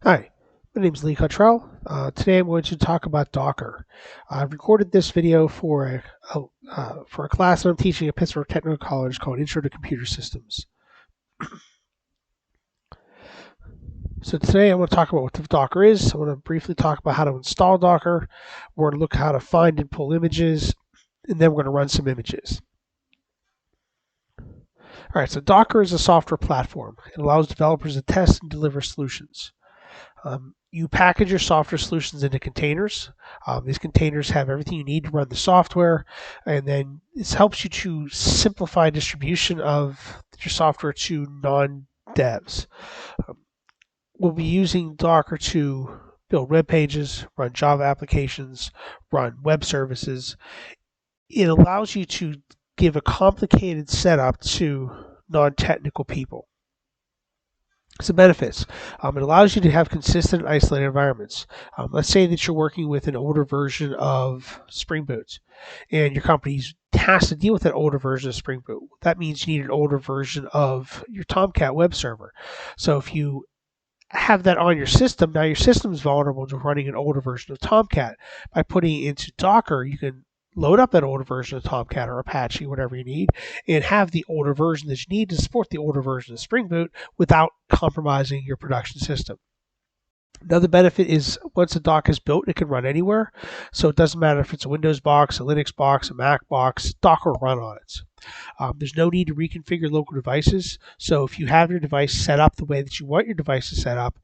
Hi, my name is Lee Cottrell. Today I'm going to talk about Docker. I've recorded this video for a class that I'm teaching at Pittsburgh Technical College called Intro to Computer Systems. So today I'm going to talk about what Docker is. I'm going to briefly talk about how to install Docker. We're going to look at how to find and pull images, and then we're going to run some images. All right, so Docker is a software platform. It allows developers to test and deliver solutions. You package your software solutions into containers. These containers have everything you need to run the software, and then this helps you to simplify distribution of your software to non-devs. We'll be using Docker to build web pages, run Java applications, run web services. It allows you to give a complicated setup to non-technical people. Some benefits. It allows you to have consistent and isolated environments. Let's say that you're working with an older version of Spring Boot, and your company has to deal with that older version of Spring Boot. That means you need an older version of your Tomcat web server. So if you have that on your system, now your system is vulnerable to running an older version of Tomcat. By putting it into Docker, you can load up that older version of Tomcat or Apache, whatever you need, and have the older version that you need to support the older version of Spring Boot without compromising your production system. Another benefit is once a dock is built, it can run anywhere. So it doesn't matter if it's a Windows box, a Linux box, a Mac box, Docker will run on it. There's no need to reconfigure local devices. So if you have your device set up the way that you want your device to set up,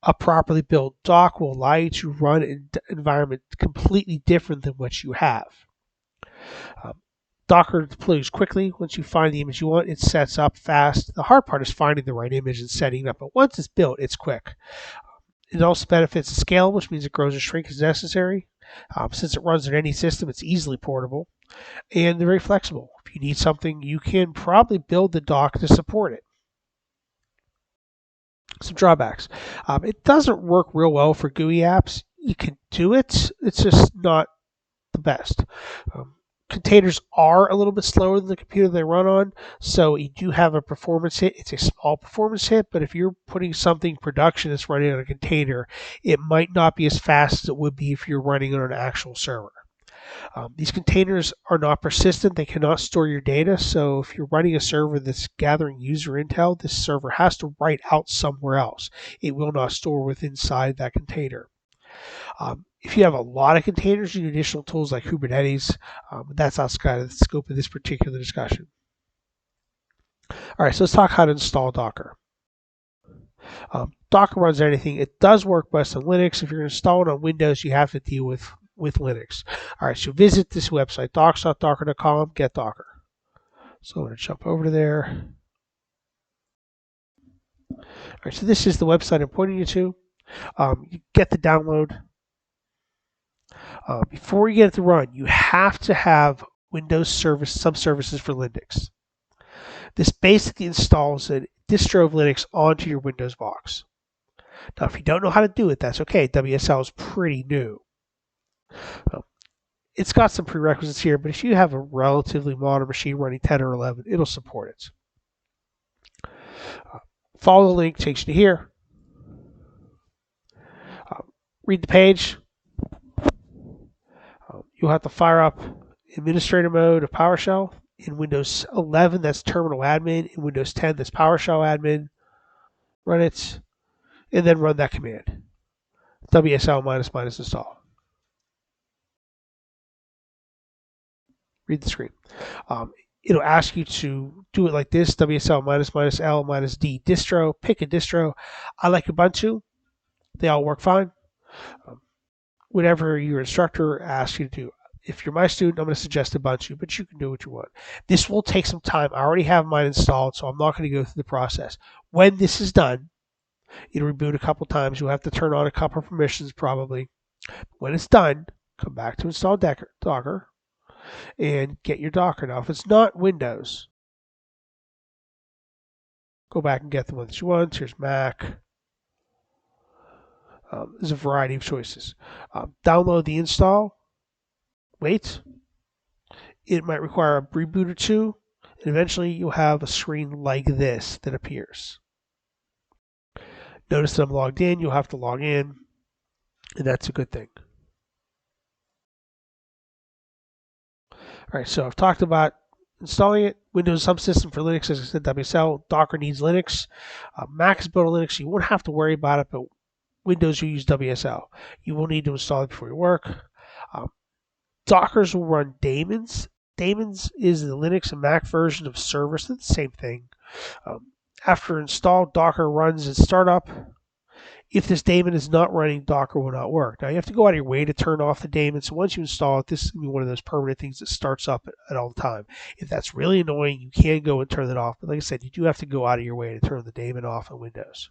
a properly built dock will allow you to run an environment completely different than what you have. Docker deploys quickly. Once you find the image you want, it sets up fast. The hard part is finding the right image and setting it up. But once it's built, it's quick. It also benefits the scale, which means it grows or shrinks as necessary. Since it runs on any system, it's easily portable. And they're very flexible. If you need something, you can probably build the dock to support it. Some drawbacks. It doesn't work real well for GUI apps. You can do it. It's just not the best. Containers are a little bit slower than the computer they run on, so you do have a performance hit. It's a small performance hit, but if you're putting something production that's running on a container, it might not be as fast as it would be if you're running on an actual server. These containers are not persistent. They cannot store your data. So if you're running a server that's gathering user intel, this server has to write out somewhere else. It will not store within inside that container. If you have a lot of containers, you need additional tools like Kubernetes. But that's outside of the scope of this particular discussion. All right, so let's talk how to install Docker. Docker runs anything. It does work best on Linux. If you're installing on Windows, you have to deal with Linux. All right, so visit this website, docs.docker.com, get Docker. So I'm going to jump over to there. All right, so this is the website I'm pointing you to. You get the download. Before you get it to run, you have to have Windows service subservices for Linux. This basically installs a distro of Linux onto your Windows box. Now, if you don't know how to do it, that's okay. WSL is pretty new. It's got some prerequisites here, but if you have a relatively modern machine running 10 or 11, it'll support it. Follow the link, takes you to here. Read the page. You'll have to fire up administrator mode of PowerShell. In Windows 11, that's terminal admin. In Windows 10, that's PowerShell admin. Run it, and then run that command. WSL -- install. Read the screen. It'll ask you to do it like this: WSL -- -L - -D distro. Pick a distro. I like Ubuntu. They all work fine. Whatever your instructor asks you to do. If you're my student, I'm going to suggest Ubuntu, but you can do what you want. This will take some time. I already have mine installed, so I'm not going to go through the process. When this is done, it'll reboot a couple times. You'll have to turn on a couple of permissions probably. When it's done, come back to install Docker and get your Docker. Now, if it's not Windows, go back and get the one that you want. Here's Mac. There's a variety of choices. Download the install. Wait. It might require a reboot or two, and eventually you'll have a screen like this that appears. Notice that I'm logged in. You'll have to log in, and that's a good thing. All right, so I've talked about installing it. Windows subsystem for Linux, as I said, WSL. Docker needs Linux. Mac is built on Linux, so you won't have to worry about it, but Windows, you use WSL. You will need to install it before you work. Dockers will run daemons. Daemons is the Linux and Mac version of servers. It's the same thing. After install, Docker runs at startup. If this daemon is not running, Docker will not work. Now, you have to go out of your way to turn off the daemon. So once you install it, this is going to be one of those permanent things that starts up at all the time. If that's really annoying, you can go and turn it off. But like I said, you do have to go out of your way to turn the daemon off in Windows.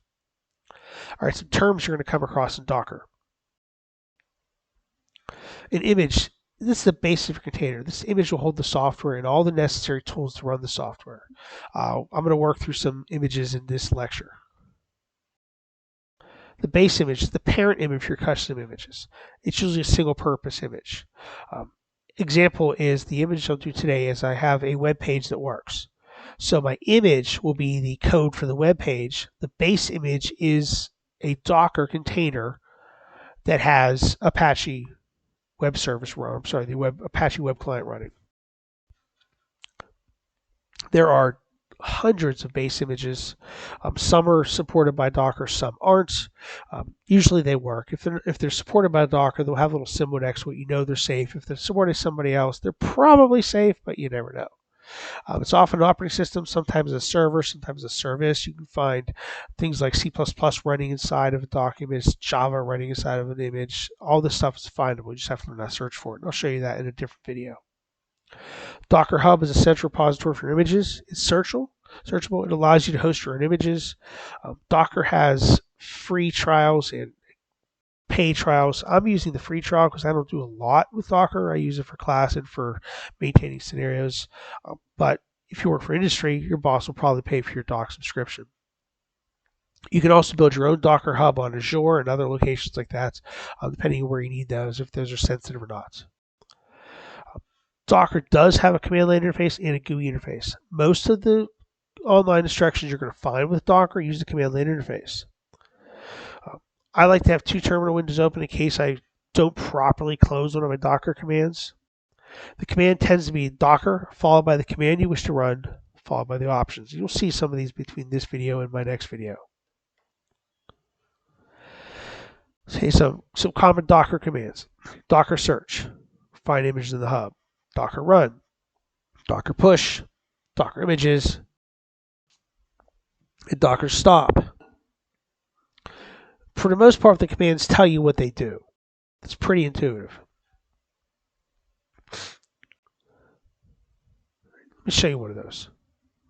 All right, some terms you're going to come across in Docker. An image. This is the base of your container. This image will hold the software and all the necessary tools to run the software. I'm going to work through some images in this lecture. The base image is the parent image for your custom images. It's usually a single purpose image. Example is the image I'll do today is I have a web page that works. So my image will be the code for the web page. The base image is a Docker container that has Apache web service run. The Apache web client running. There are hundreds of base images. Some are supported by Docker, some aren't. Usually they work. If they're supported by Docker, they'll have a little symbol next to it. You know they're safe. If they're supported by somebody else, they're probably safe, but you never know. It's often an operating system, sometimes a server, sometimes a service. You can find things like C++ running inside of a document, Java running inside of an image. All this stuff is findable. You just have to learn how to search for it. And I'll show you that in a different video. Docker Hub is a central repository for images. It's searchable. It allows you to host your own images. Docker has free trials and paid trials. I'm using the free trial because I don't do a lot with Docker. I use it for class and for maintaining scenarios. But if you work for industry, your boss will probably pay for your Doc subscription. You can also build your own Docker Hub on Azure and other locations like that, depending on where you need those, if those are sensitive or not. Docker does have a command line interface and a GUI interface. Most of the online instructions you're going to find with Docker use the command line interface. I like to have two terminal windows open in case I don't properly close one of my Docker commands. The command tends to be Docker, followed by the command you wish to run, followed by the options. You'll see some of these between this video and my next video. Okay, some common Docker commands. Docker search, find images in the hub. Docker run, Docker push, Docker images, and Docker stop. For the most part, the commands tell you what they do. It's pretty intuitive. Let me show you one of those.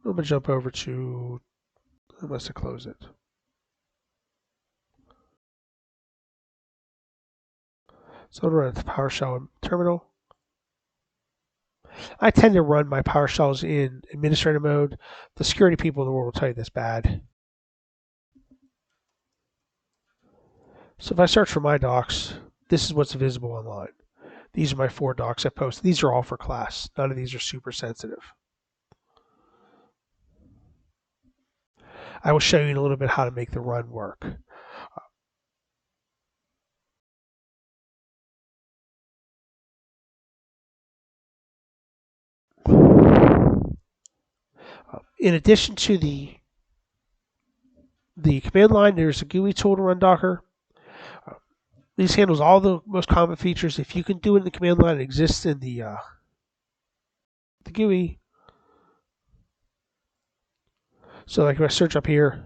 I'm going to jump over to, I must have closed it. So I'm going to run the PowerShell terminal. I tend to run my PowerShells in administrator mode. The security people in the world will tell you that's bad. So if I search for my docs, this is what's visible online. These are my 4 docs I posted. These are all for class. None of these are super sensitive. I will show you in a little bit how to make the run work. In addition to the command line, there's a GUI tool to run Docker. These handles all the most common features. If you can do it in the command line, it exists in the GUI. So like if I search up here,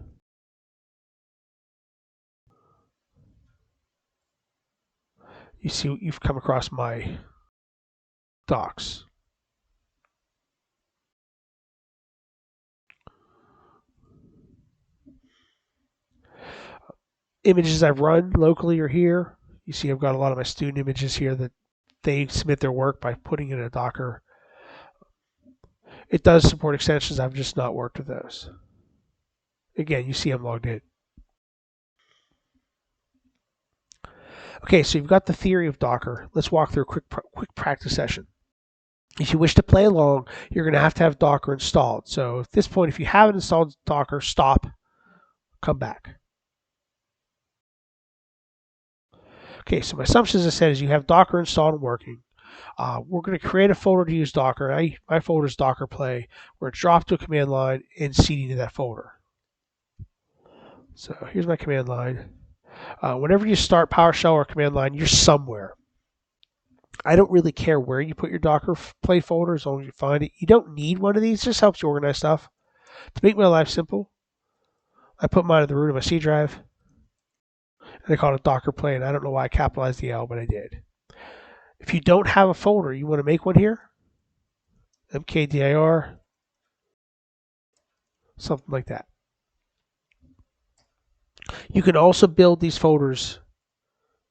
you see you've come across my docs. Images I've run locally are here. You see I've got a lot of my student images here that they submit their work by putting in a Docker. It does support extensions. I've just not worked with those. Again, you see I'm logged in. Okay, so you've got the theory of Docker. Let's walk through a quick practice session. If you wish to play along, you're going to have Docker installed. So at this point, if you haven't installed Docker, stop, come back. Okay, so my assumption, as I said, is you have Docker installed and working. We're going to create a folder to use Docker. My folder is Docker Play, where it's dropped to a command line and CD to that folder. So here's my command line. Whenever you start PowerShell or command line, you're somewhere. I don't really care where you put your Docker Play folder as long as you find it. You don't need one of these. It just helps you organize stuff. To make my life simple, I put mine at the root of my C drive, and I call it Docker Play, and I don't know why I capitalized the L, but I did. If you don't have a folder, you want to make one here, mkdir, something like that. You can also build these folders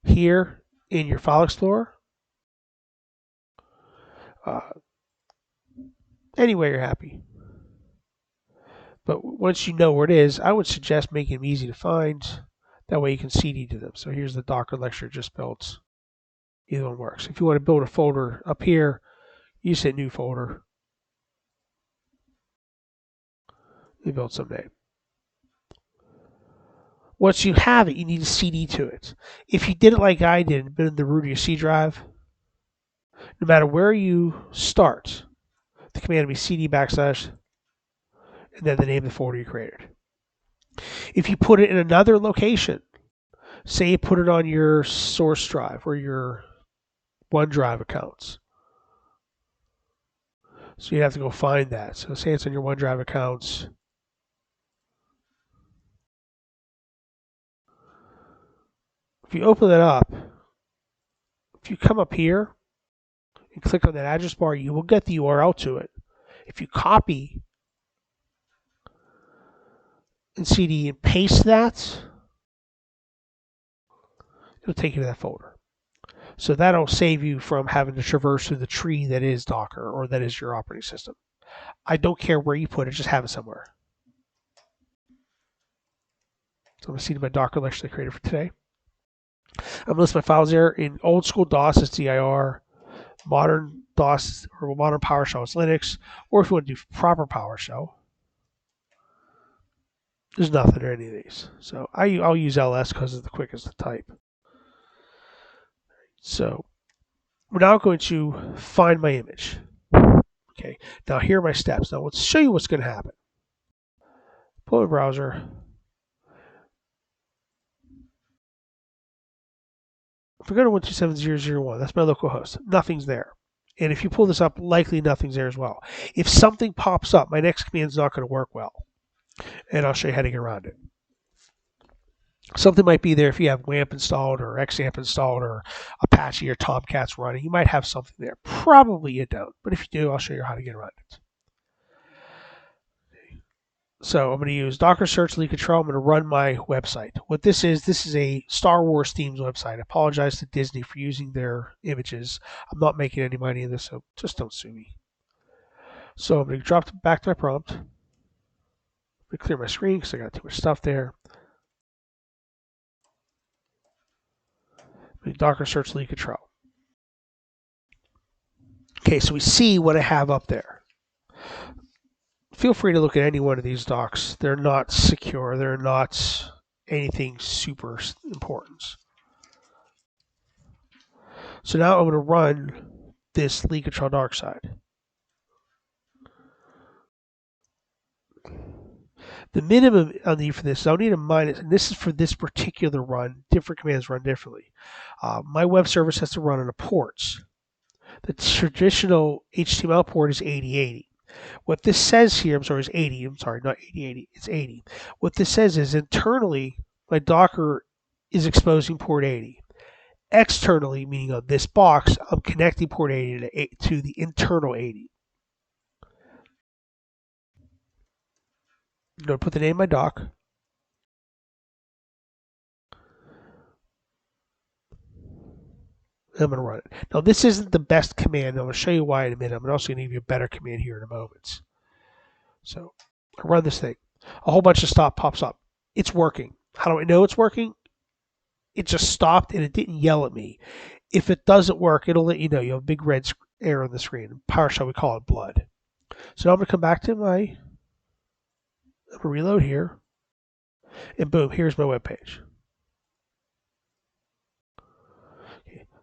here in your File Explorer, anywhere you're happy. But once you know where it is, I would suggest making them easy to find. That way you can CD to them. So here's the Docker lecture just built. Either one works. If you want to build a folder up here, you say new folder. You build someday. Once you have it, you need to CD to it. If you did it like I did and been in the root of your C drive, no matter where you start, the command will be CD / and then the name of the folder you created. If you put it in another location, say you put it on your source drive or your OneDrive accounts, so you have to go find that. So say it's on your OneDrive accounts. If you open that up, if you come up here and click on that address bar, you will get the URL to it. If you copy and CD and paste that, it'll take you to that folder. So that'll save you from having to traverse through the tree that is Docker or that is your operating system. I don't care where you put it, just have it somewhere. So I'm going to see my Docker lecture I created for today. I'm going to list my files there. In old school DOS, it's dir. Modern DOS or modern PowerShell is Linux. Or if you want to do proper PowerShell, there's nothing in any of these. So I'll use ls because it's the quickest to type. So we're now going to find my image. Okay, now here are my steps. Now let's show you what's going to happen. Pull my browser. If we go to 127.0.0.1, that's my local host. Nothing's there. And if you pull this up, likely nothing's there as well. If something pops up, my next command is not going to work well. And I'll show you how to get around it. Something might be there if you have WAMP installed or XAMPP installed or Apache or Tomcat's running. You might have something there. Probably you don't. But if you do, I'll show you how to get around it. So I'm going to use Docker search lead control. I'm going to run my website. What this is a Star Wars themes website. I apologize to Disney for using their images. I'm not making any money in this, so just don't sue me. So I'm going to drop back to my prompt. I'm going to clear my screen because I got too much stuff there. Docker search lead control. Okay, so we see what I have up there. Feel free to look at any one of these docs. They're not secure. They're not anything super important. So now I'm going to run this lead control dark side. The minimum I'll need for this, I'll need a minus, and this is for this particular run. Different commands run differently. My web service has to run on a ports. The traditional HTML port is 8080. What this says here, is 80. I'm sorry, not 8080. It's 80. What this says is internally, my Docker is exposing port 80. Externally, meaning on this box, I'm connecting port 80 to the internal 80. I'm going to put the name of my doc. I'm going to run it. Now, this isn't the best command. I'm going to show you why in a minute. I'm also going to give you a better command here in a moment. So I run this thing. A whole bunch of stuff pops up. It's working. How do I know it's working? It just stopped and it didn't yell at me. If it doesn't work, it'll let you know. You have a big red arrow on the screen. In PowerShell, we call it blood. So now I'm going to come back to I'm going to reload here. And boom, here's my web page.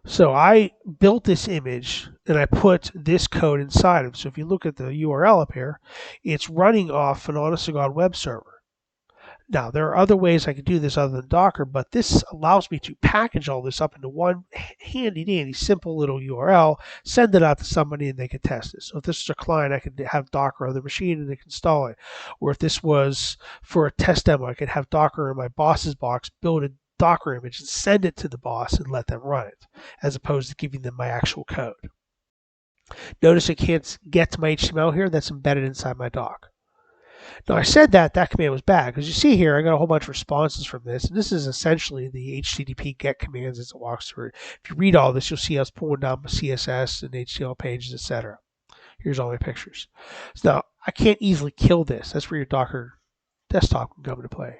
So I built this image and I put this code inside of it. So if you look at the URL up here, it's running off an honest to God web server. Now, there are other ways I could do this other than Docker, but this allows me to package all this up into one handy-dandy, simple little URL, send it out to somebody, and they can test it. So if this is a client, I could have Docker on the machine, and they can install it. Or if this was for a test demo, I could have Docker in my boss's box, build a Docker image, and send it to the boss and let them run it, as opposed to giving them my actual code. Notice it can't get to my HTML here. That's embedded inside my doc. Now, I said that command was bad because you see here I got a whole bunch of responses from this, and this is essentially the HTTP GET commands as it walks through it. If you read all this, you'll see us pulling down CSS and HTML pages, etc. Here's all my pictures. So now, I can't easily kill this. That's where your Docker desktop can come into play.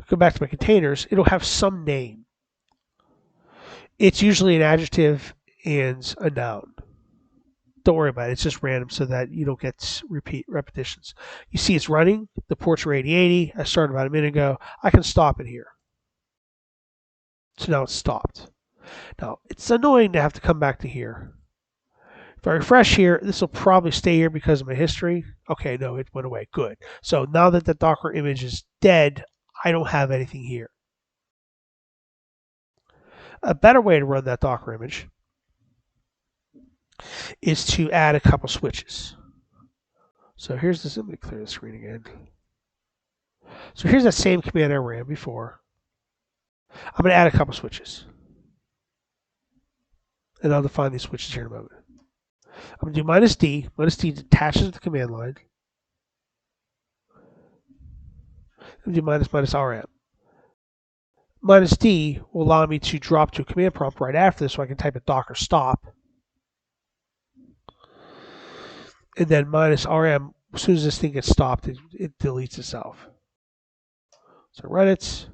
Go back to my containers. It'll have some name. It's usually an adjective and a noun. Don't worry about it. It's just random so that you don't get repetitions. You see it's running. The ports are 8080. I started about a minute ago. I can stop it here. So now it's stopped. Now, it's annoying to have to come back to here. If I refresh here, this will probably stay here because of my history. Okay, no, it went away. Good. So now that the Docker image is dead, I don't have anything here. A better way to run that Docker image is to add a couple switches. So here's this. Let me clear the screen again. So here's that same command I ran before. I'm going to add a couple switches. And I'll define these switches here in a moment. I'm going to do minus D. Minus D attaches to the command line. I'm going to do minus RM. Minus D will allow me to drop to a command prompt right after this so I can type a Docker stop. And then minus RM, as soon as this thing gets stopped, it deletes itself. So run it.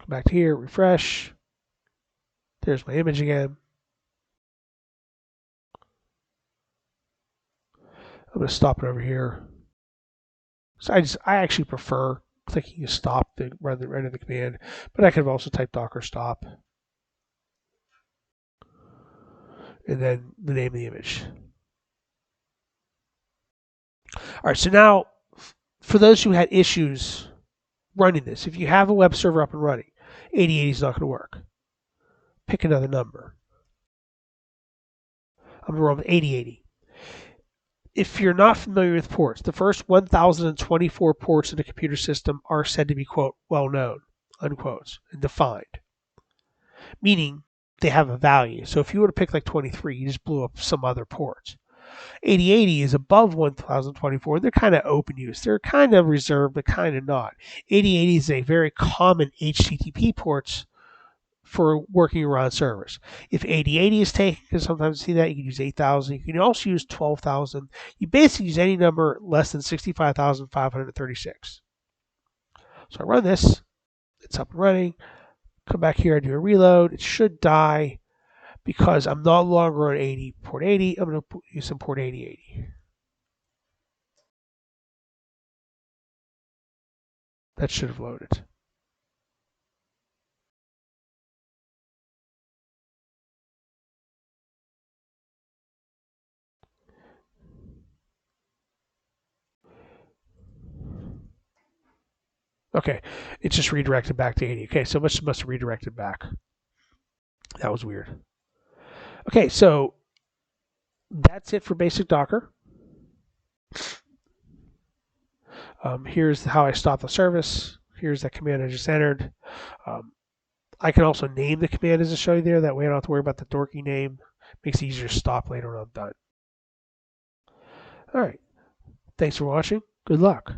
Come back to here, refresh. There's my image again. I'm going to stop it over here. So I actually prefer clicking stop to run the command, but I could have also typed Docker stop. And then the name of the image. All right, so now for those who had issues running this, if you have a web server up and running, 8080 is not going to work. Pick another number. I'm going to run with 8080. If you're not familiar with ports, the first 1,024 ports in a computer system are said to be, quote, well-known, unquote, and defined, meaning they have a value. So if you were to pick like 23, you just blew up some other ports. 8080 is above 1024. They're kind of open use. They're kind of reserved, but kind of not. 8080 is a very common HTTP ports for working around servers. If 8080 is taken, because sometimes you see that, you can use 8000. You can also use 12,000. You basically use any number less than 65,536. So I run this. It's up and running. Come back here, I do a reload. It should die because I'm no longer on port 80. I'm going to use some port 8080. That should have loaded. Okay, it's just redirected back to 80. Okay, so it must have redirected back. That was weird. Okay, so that's it for basic Docker. Here's how I stop the service. Here's that command I just entered. I can also name the command as I show you there. That way I don't have to worry about the dorky name. Makes it easier to stop later when I'm done. All right. Thanks for watching. Good luck.